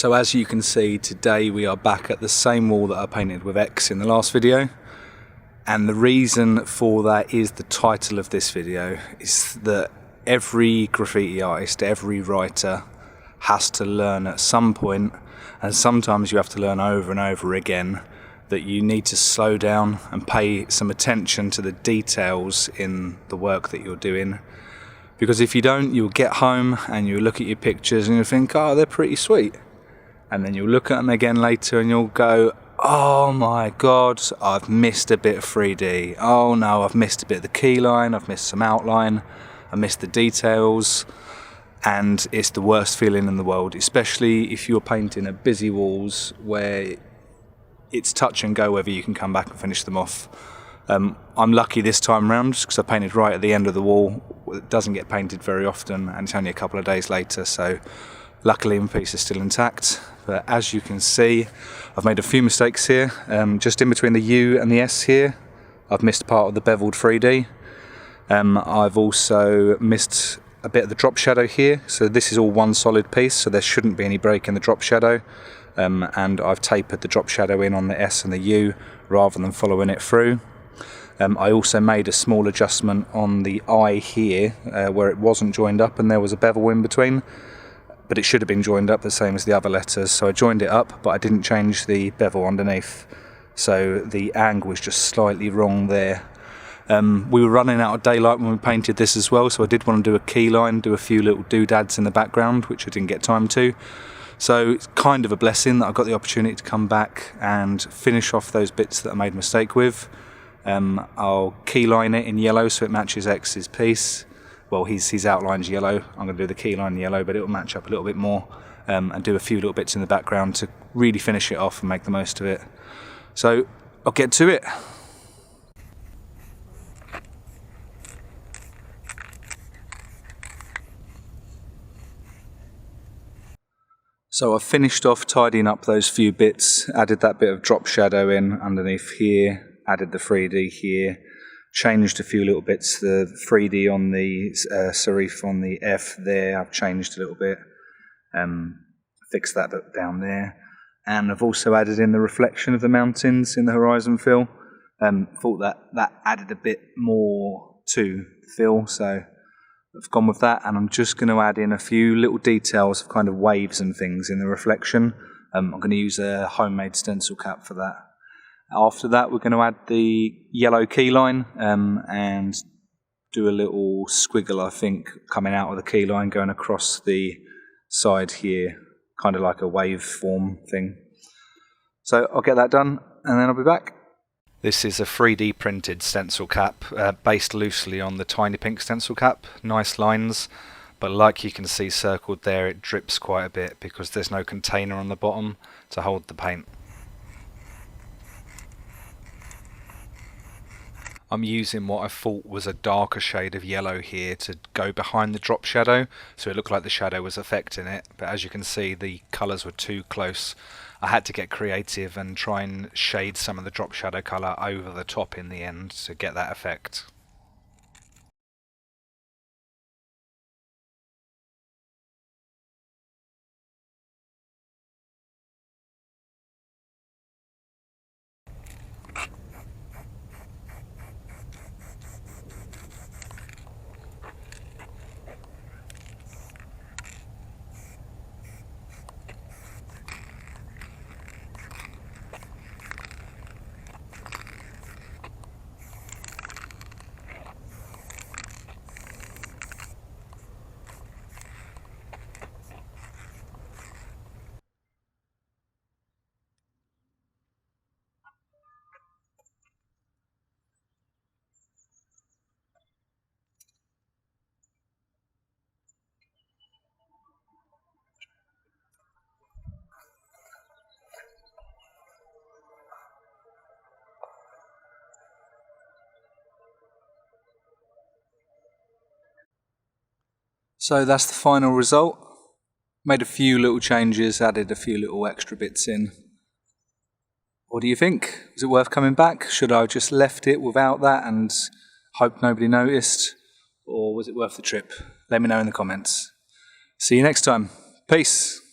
So as you can see, today we are back at the same wall that I painted with X in the last video. And the reason for that is the title of this video, is that every graffiti artist, every writer has to learn at some point, and sometimes you have to learn over and over again, that you need to slow down and pay some attention to the details in the work that you're doing. Because if you don't, you'll get home and you'll look at your pictures and you'll think, oh, they're pretty sweet. And then you'll look at them again later and you'll go, oh my god, I've missed a bit of 3D. Oh no, I've missed a bit of the key line, I've missed some outline, I missed the details. And it's the worst feeling in the world, especially if you're painting at busy walls where it's touch and go whether you can come back and finish them off. I'm lucky this time round because I painted right at the end of the wall. It doesn't get painted very often and it's only a couple of days later, so luckily my piece is still intact. But as you can see, I've made a few mistakes here. Just in between the U and the S here, I've missed part of the beveled 3D. I've also missed a bit of the drop shadow here, so this is all one solid piece, so there shouldn't be any break in the drop shadow. And I've tapered the drop shadow in on the S and the U rather than following it through. I also made a small adjustment on the I here where it wasn't joined up and there was a bevel in between, but it should have been joined up the same as the other letters, so I joined it up but I didn't change the bevel underneath, so the angle was just slightly wrong there. We were running out of daylight when we painted this as well, so I did want to do a key line, do a few little doodads in the background, which I didn't get time to. So it's kind of a blessing that I got the opportunity to come back and finish off those bits that I made a mistake with. I'll key line it in yellow so it matches X's piece. Well, his outline's yellow. I'm going to do the key line in yellow, but it will match up a little bit more, and do a few little bits in the background to really finish it off and make the most of it. So I'll get to it. So I've finished off tidying up those few bits, added that bit of drop shadow in underneath here, added the 3D here, changed a few little bits, the 3D on the serif on the F there, I've changed a little bit, fixed that bit down there, and I've also added in the reflection of the mountains in the horizon fill. Thought that added a bit more to the fill, so I've gone with that, and I'm just going to add in a few little details of kind of waves and things in the reflection. I'm going to use a homemade stencil cap for that. After that, we're going to add the yellow key line and do a little squiggle, I think, coming out of the key line, going across the side here, kind of like a wave form thing. So I'll get that done, and then I'll be back. This is a 3D printed stencil cap, based loosely on the Tiny Pink stencil cap. Nice lines, but like you can see circled there, it drips quite a bit because there's no container on the bottom to hold the paint. I'm using what I thought was a darker shade of yellow here to go behind the drop shadow, so it looked like the shadow was affecting it, but as you can see the colours were too close. I had to get creative and try and shade some of the drop shadow colour over the top in the end to get that effect. So that's the final result. Made a few little changes, added a few little extra bits in. What do you think? Was it worth coming back? Should I have just left it without that and hope nobody noticed? Or was it worth the trip? Let me know in the comments. See you next time. Peace.